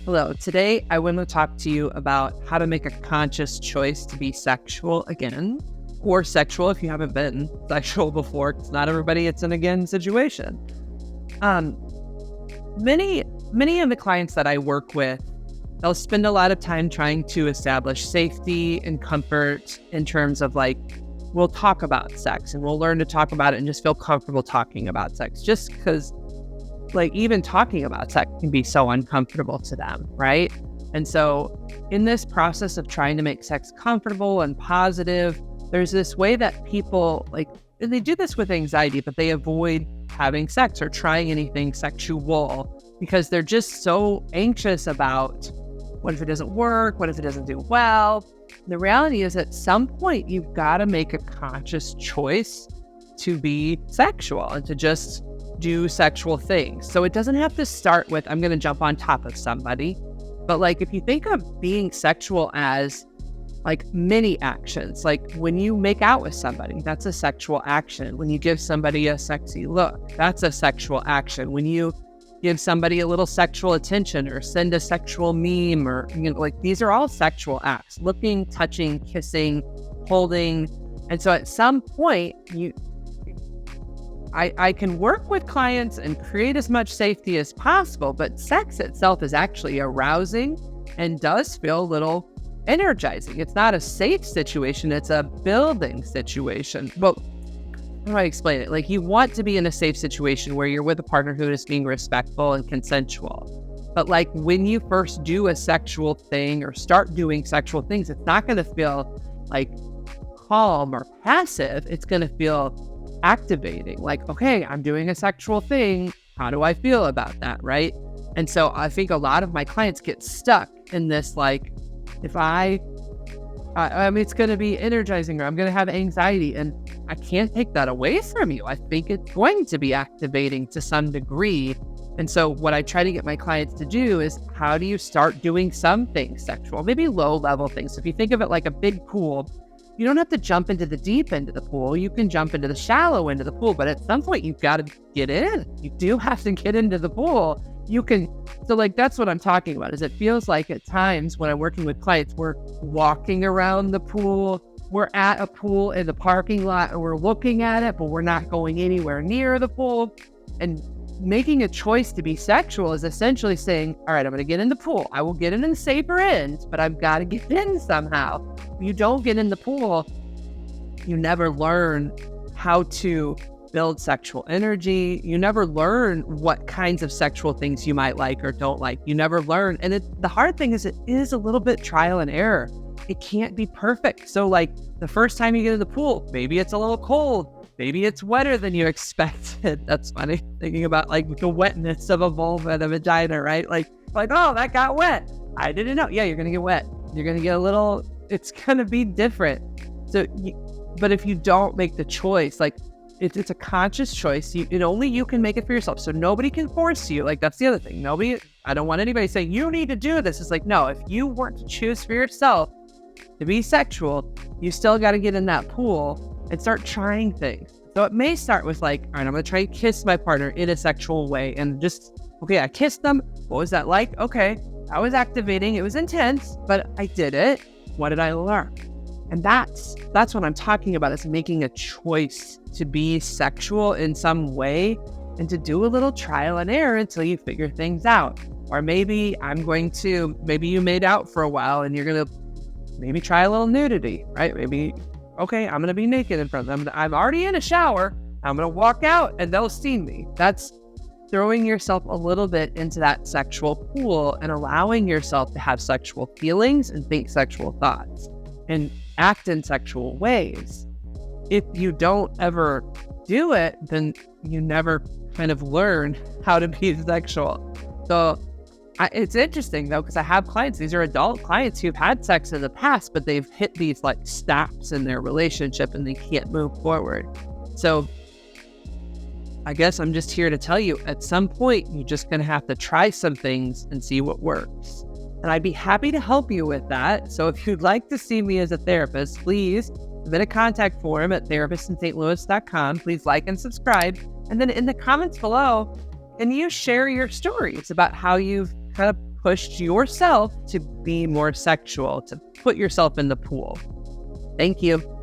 Hello. Today, I want to talk to you about how to make a conscious choice to be sexual again, or sexual if you haven't been sexual before, because not everybody it's an again situation. Um, many of the clients that I work with, they'll spend a lot of time trying to establish safety and comfort in terms of we'll talk about sex and we'll learn to talk about it and just feel comfortable talking about sex, just because even talking about sex can be so uncomfortable to them, right? And so in this process of trying to make sex comfortable and positive, there's this way that people and they do this with anxiety, but they avoid having sex or trying anything sexual because they're just so anxious about what if it doesn't work? What if it doesn't do well? The reality is at some point, you've got to make a conscious choice to be sexual and to just do sexual things. So it doesn't have to start with, I'm going to jump on top of somebody. But if you think of being sexual as mini actions, when you make out with somebody, that's a sexual action. When you give somebody a sexy look, that's a sexual action. When you give somebody a little sexual attention or send a sexual meme or, these are all sexual acts, looking, touching, kissing, holding. And so at some point, I can work with clients and create as much safety as possible, but sex itself is actually arousing and does feel a little energizing. It's not a safe situation, it's a building situation. Well, how do I explain it? You want to be in a safe situation where you're with a partner who is being respectful and consensual. But when you first do a sexual thing or start doing sexual things, it's not going to feel calm or passive. It's going to feel activating, okay, I'm doing a sexual thing. How do I feel about that, right? And so I think a lot of my clients get stuck in this, if I mean, it's going to be energizing or I'm going to have anxiety, and I can't take that away from you. I think it's going to be activating to some degree. And so what I try to get my clients to do is, how do you start doing some things sexual, maybe low level things? So if you think of it like a big pool, you don't have to jump into the deep end of the pool. You can jump into the shallow end of the pool, but at some point you've got to get in. You do have to get into the pool. So that's what I'm talking about, is it feels like at times when I'm working with clients, we're walking around the pool, we're at a pool in the parking lot and we're looking at it, but we're not going anywhere near the pool. And making a choice to be sexual is essentially saying, all right, I'm going to get in the pool. I will get in the safer end, but I've got to get in somehow. If you don't get in the pool, you never learn how to build sexual energy. You never learn what kinds of sexual things you might like or don't like. You never learn. And the hard thing is, it is a little bit trial and error. It can't be perfect. So the first time you get in the pool, maybe it's a little cold. Maybe it's wetter than you expected. That's funny, thinking about the wetness of a vulva and a vagina, right? Oh, that got wet. I didn't know. Yeah, you're going to get wet. You're going to get it's going to be different. So, but if you don't make the choice, it's a conscious choice. Only you can make it for yourself. So nobody can force you. That's the other thing. I don't want anybody saying you need to do this. It's no, if you want to choose for yourself to be sexual, you still got to get in that pool and start trying things. So it may start with all right, I'm going to try to kiss my partner in a sexual way, and just, okay, I kissed them. What was that like? Okay, that was activating. It was intense, but I did it. What did I learn? And that's what I'm talking about, is making a choice to be sexual in some way and to do a little trial and error until you figure things out. Or maybe you made out for a while and you're going to maybe try a little nudity, right? Maybe, okay, I'm going to be naked in front of them. I'm already in a shower. I'm going to walk out and they'll see me. That's throwing yourself a little bit into that sexual pool and allowing yourself to have sexual feelings and think sexual thoughts and act in sexual ways. If you don't ever do it, then you never kind of learn how to be sexual. So it's interesting though, because I have clients, these are adult clients who've had sex in the past, but they've hit these stops in their relationship and they can't move forward. So I guess I'm just here to tell you, at some point, you're just going to have to try some things and see what works. And I'd be happy to help you with that. So if you'd like to see me as a therapist, please submit a contact form at therapistintlouis.com. Please like and subscribe. And then in the comments below, can you share your stories about how you've kind of pushed yourself to be more sexual, to put yourself in the pool. Thank you.